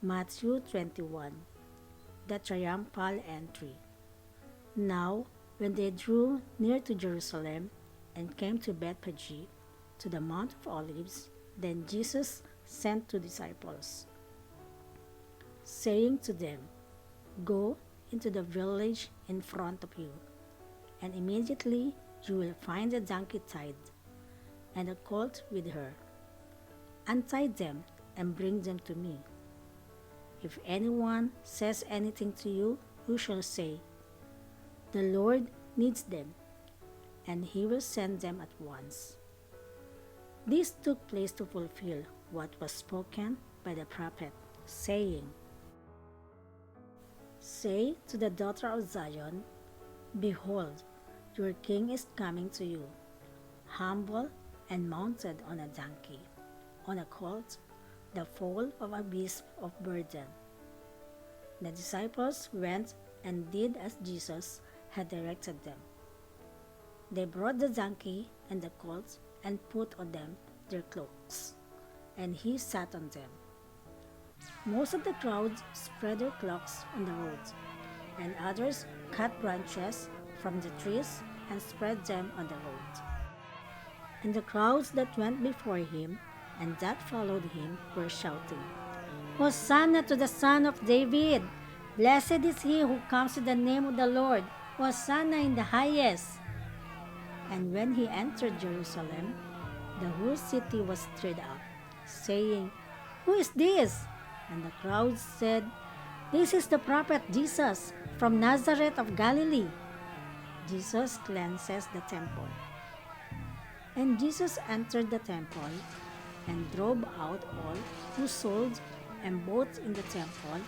Matthew 21. The Triumphal Entry. Now, when they drew near to Jerusalem and came to Bethphage, to the Mount of Olives, then Jesus sent two disciples, saying to them, "Go into the village in front of you, and immediately you will find a donkey tied, and a colt with her. Untie them and bring them to me. If anyone says anything to you, you shall say, 'The Lord needs them,' and he will send them at once." This took place to fulfill what was spoken by the prophet, saying, "Say to the daughter of Zion, Behold, your king is coming to you, humble and mounted on a donkey, on a colt, the foal of a beast of burden." The disciples went and did as Jesus had directed them. They brought the donkey and the colt and put on them their cloaks, and he sat on them. Most of the crowd spread their cloaks on the road, and others cut branches from the trees and spread them on the road. And the crowds that went before him and that followed him were shouting, "Hosanna to the Son of David! Blessed is he who comes in the name of the Lord! Hosanna in the highest!" And when he entered Jerusalem, the whole city was stirred up, saying, "Who is this?" And the crowd said, "This is the prophet Jesus from Nazareth of Galilee." Jesus cleanses the temple. And Jesus entered the temple and drove out all who sold and bought in the temple,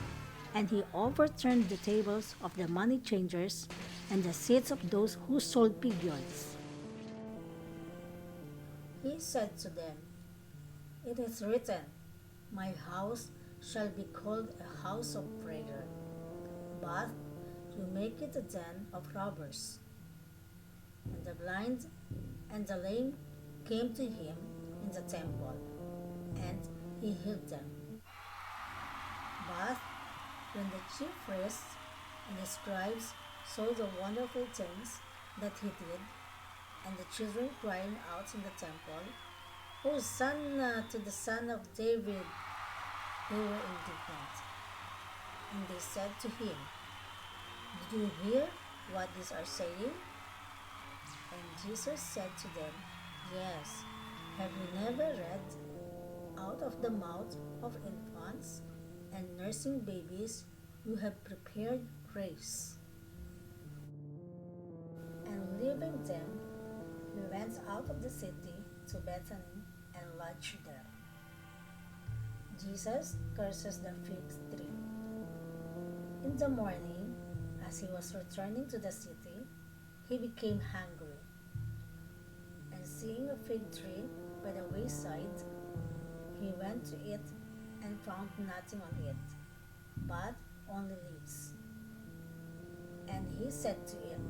and he overturned the tables of the money changers and the seats of those who sold pigeons. He said to them, "It is written, 'My house shall be called a house of prayer,' but you make it a den of robbers." And the blind and the lame came to him in the temple, and he healed them. But when the chief priests and the scribes saw the wonderful things that he did, and the children crying out in the temple, "Hosanna to the Son of David," they were indignant. And they said to him, "Did you hear what these are saying?" And Jesus said to them, "Yes, have you never read, 'Out of the mouth of infants and nursing babies you have prepared praise'?" And leaving them, he went out of the city to Bethany and lodged there. Jesus curses the fig tree. In the morning, as he was returning to the city, he became hungry. And seeing a fig tree by the wayside, he went to it and found nothing on it, but only leaves. And he said to it,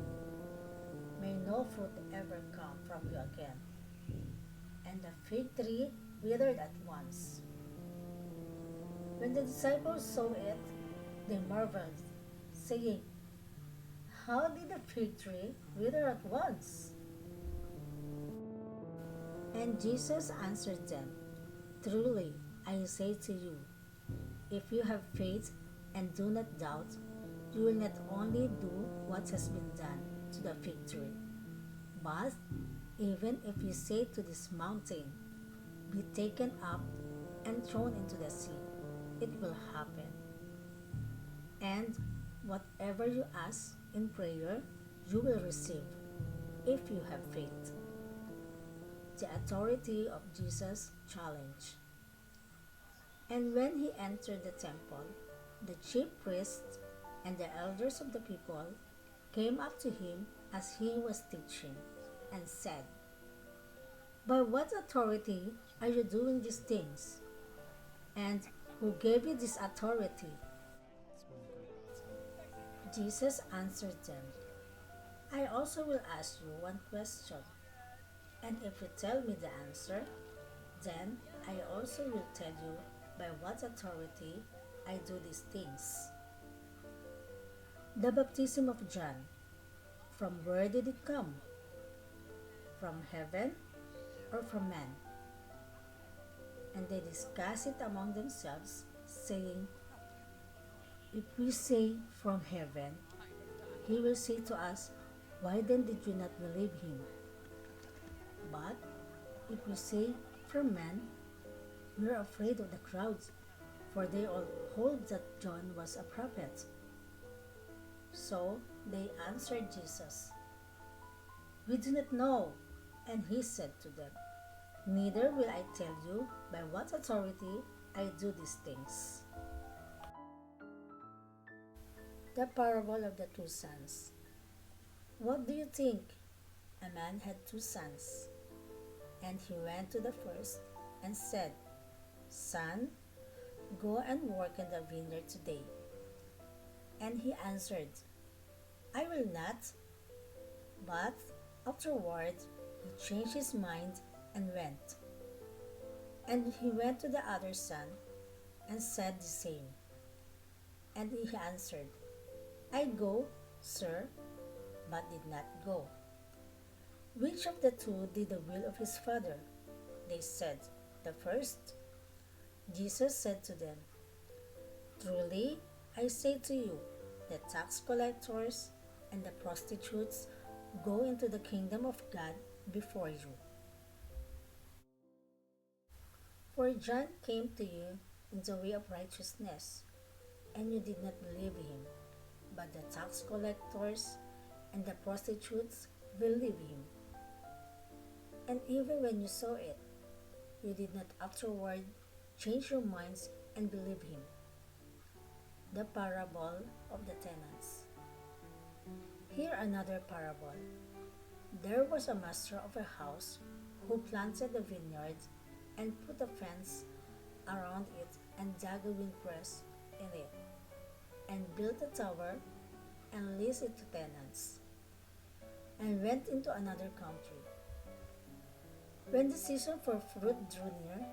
"May no fruit ever come from you again." And the fig tree withered at once. When the disciples saw it, they marveled, saying, "How did the fig tree wither at once?" And Jesus answered them, "Truly, I say to you, if you have faith and do not doubt, you will not only do what has been done to the fig tree, but even if you say to this mountain, 'Be taken up and thrown into the sea,' it will happen. And whatever you ask in prayer, you will receive, if you have faith." The authority of Jesus' challenge. And when he entered the temple, the chief priests and the elders of the people came up to him as he was teaching, and said, "By what authority are you doing these things? And who gave you this authority?" Jesus answered them, "I also will ask you one question, and if you tell me the answer, then I also will tell you by what authority I do these things. The baptism of John, from where did it come? From heaven or from man? And they discuss it among themselves, saying, if we say from heaven, he will say to us, why then did you not believe him? But if we say from man, we are afraid of the crowds, for they all hold that John was a prophet. So they answered Jesus, we do not know. And he said to them, neither will I tell you by what authority I do these things. The parable of the two sons. What do you think? A man had two sons, and he went to the first and said, son, go and work in the vineyard today. And he answered, I will not. But afterward he changed his mind and went. And he went to the other son and said the same. And he answered, I go, sir, but did not go. Which of the two did the will of his father? They said, the first. Jesus said to them, truly I say to you, the tax collectors and the prostitutes go into the kingdom of God before you. For John came to you in the way of righteousness, and you did not believe him, but the tax collectors and the prostitutes believed him. And even when you saw it, you did not afterward change your minds and believe him. The parable of the tenants. Here another parable. There was a master of a house who planted a vineyard and put a fence around it and dug a winepress in it and built a tower and leased it to tenants and went into another country. When the season for fruit drew near,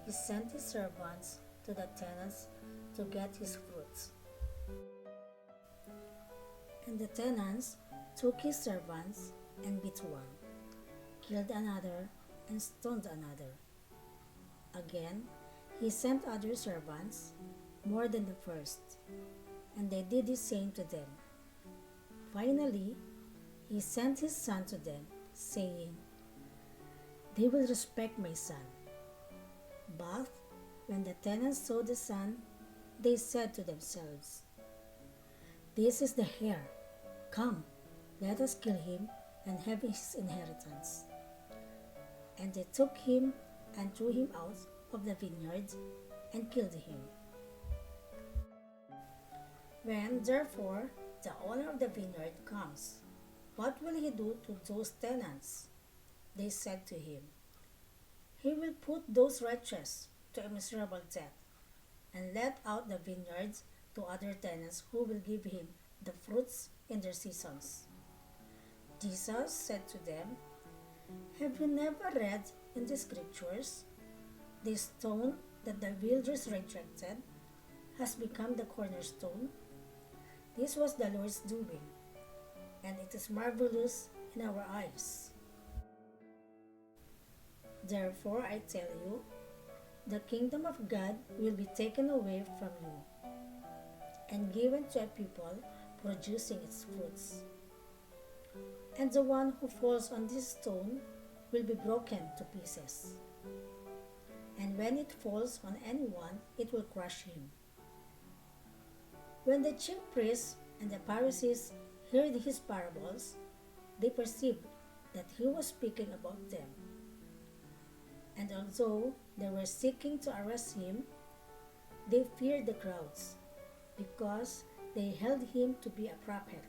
he sent his servants to the tenants to get his fruits. And the tenants took his servants and beat one, killed another, and stoned another. Again, he sent other servants, more than the first, and they did the same to them. Finally, he sent his son to them, saying, they will respect my son. But when the tenants saw the son, they said to themselves, this is the heir. Come, let us kill him and have his inheritance. And they took him and threw him out of the vineyard and killed him. When, therefore, the owner of the vineyard comes, what will he do to those tenants? They said to him, he will put those wretches to a miserable death, and let out the vineyards to other tenants who will give him the fruits in their seasons. Jesus said to them, have you never read in the scriptures, the stone that the builders rejected has become the cornerstone? This was the Lord's doing, and it is marvelous in our eyes. Therefore I tell you, the kingdom of God will be taken away from you and given to a people producing its fruits. And the one who falls on this stone will be broken to pieces. And when it falls on anyone, it will crush him. When the chief priests and the Pharisees heard his parables, they perceived that he was speaking about them. And although they were seeking to arrest him, they feared the crowds, because they held him to be a prophet.